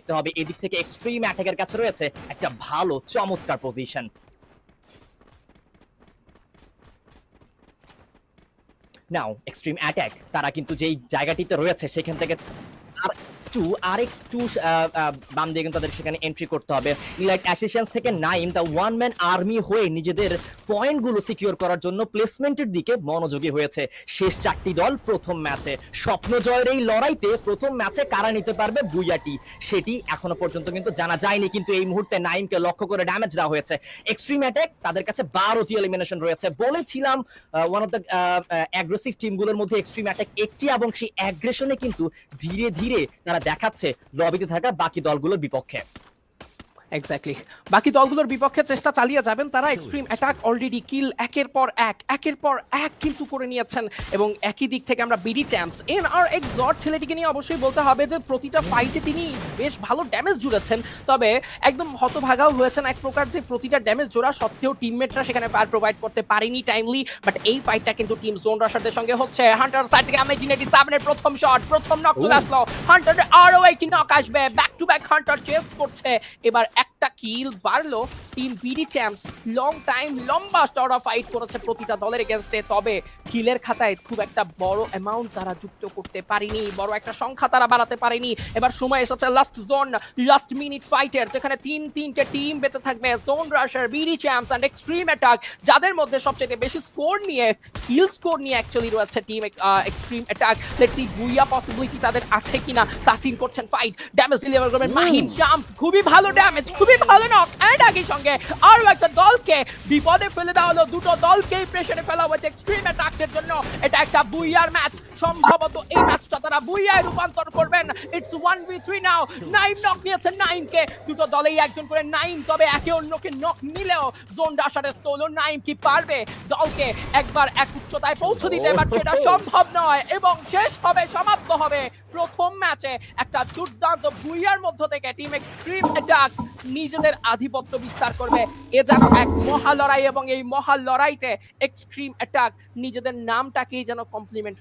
করতে হবে। এদিক থেকে এক্সট্রিম অ্যাটাকের কাছে রয়েছে একটা ভালো চমৎকার পজিশন। নাও এক্সট্রিম অ্যাটাক তারা কিন্তু যেই জায়গাটিতে রয়েছে সেখান থেকে আরেকটু বাম দিয়ে কিন্তু তাদের সেখানে এন্ট্রি করতে হবে। ইলাইট অ্যাসিস্ট্যান্স থেকে Naim the one man army হয়ে নিজেদের পয়েন্টগুলো সিকিউর করার জন্য প্লেসমেন্টের দিকে মনোযোগী হয়েছে। শেষ 4টি দল প্রথম ম্যাচে স্বপ্ন জয়ের এই লড়াইতে প্রথম ম্যাচে কারা নিতে পারবে বুইয়াটি সেটি এখনো পর্যন্ত কিন্তু জানা যায়নি, কিন্তু এই মুহূর্তে নাইমকে লক্ষ্য করে ড্যামেজ দেওয়া হয়েছে। এক্সট্রিম অ্যাটাক তাদের কাছে 12টি এলিমিনেশন রয়েছে। বলেছিলাম ওয়ান অফ দ্য অ্যাগ্রেসিভ টিমগুলোর মধ্যে এক্সট্রিম অ্যাটাক একটি, এবং সেই অ্যাগ্রেশনে কিন্তু ধীরে ধীরে তারা দেখাচ্ছে লবিতে থাকা বাকি দলগুলোর বিপক্ষে। এক্স্যাক্টলি, বাকি দলগুলোর বিপক্ষে চেষ্টা চালিয়ে যাবেন তারা। এক্সট্রিম অ্যাটাক অলরেডি কিল একের পর এক কিন্তু করে নিয়েছেন, এবং একই দিক থেকে আমরা বিডি চ্যাম্পস আর এক্সট ছেলেটিকে নিয়ে অবশ্যই বলতে হবে যে প্রতিটা ফাইটে তিনি বেশ ভালো ড্যামেজ জুড়েছেন, তবে একদম হতভাগাও হয়েছেন এক প্রকার যে প্রতিটা ড্যামেজ জোড়া সত্ত্বেও টিমমেটরা সেখানে প্রোভাইড করতে পারেনি টাইমলি। বাট এই ফাইটটা কিন্তু টিম জোন রাশারদের সঙ্গে হচ্ছে। হান্টার সাইড থেকে আমেজিনেটি7 প্রথম শট, প্রথম নক চলে আসলো। হান্টারের আরও একটি নক আসবে, back to back hunter chase করছে। এবার একটা কিল বাড়লো team BD champs. Long time লম্বা চড়া ফাইট করেছে প্রতিটা দলের এগেইনস্টে, তবে কিলের খাতায় খুব একটা বড় অ্যামাউন্ট তারা যুক্ত করতে পারেনি, বড় একটা সংখ্যা তারা বাড়াতে পারেনি। এবার সময় এসেছে লাস্ট জোন, লাস্ট মিনিট ফাইটের, যেখানে তিনটে টিম বেঁচে থাকবে। Zone rusher, BD champs and extreme attack, যাদের মধ্যে সবচেয়ে বেশি স্কোর নিয়ে কিল স্কোর নিয়ে অ্যাকচুয়ালি রয়েছে team extreme attack. Let's see Booyah possibility তাদের আছে কিনা। তাসিন করছেন ফাইট, ড্যামেজ ডেলিভার করবেন মাহিন জাম্পস, খুবই ভালো ড্যামেজ, খুবই ভালো নক, এন্ড একই সঙ্গে আরো একটা দলকে বিপদে ফেলে দেওয়া হলো। দুটো দলকেই প্রেসারে ফেলা হয়েছে এক্সট্রিম অ্যাটাকের জন্য। এটা একটা বুইয়ার ম্যাচ, সম্ভবত এই ম্যাচটা তারা বুইয়ায় রূপান্তর করবেন। It's 1v3 now. Naim knock নিয়েছে নাইমকে, দুটো দলেই একজন করে নাইম, তবে একে অন্যকে নক নিলেও জোন রাশারের সোলো নাইম কি পারবে দলকে একবার এক উচ্চতায় পৌঁছে দিতে? বাট সেটা সম্ভব নয়, এবং শেষ হবে, সমাপ্ত হবে প্রথম ম্যাচে একটা দুর্দান্ত বুইয়ার মধ্য থেকে টিম এক্সট্রিম অ্যাটাক নিজেদের আধিপত্য বিস্তার করবে। এ যেন এক মহা লড়াই, এবং এই মহা লড়াইতে এক্সট্রিম অ্যাটাক নিজেদের নামটাকেই যেন কমপ্লিমেন্ট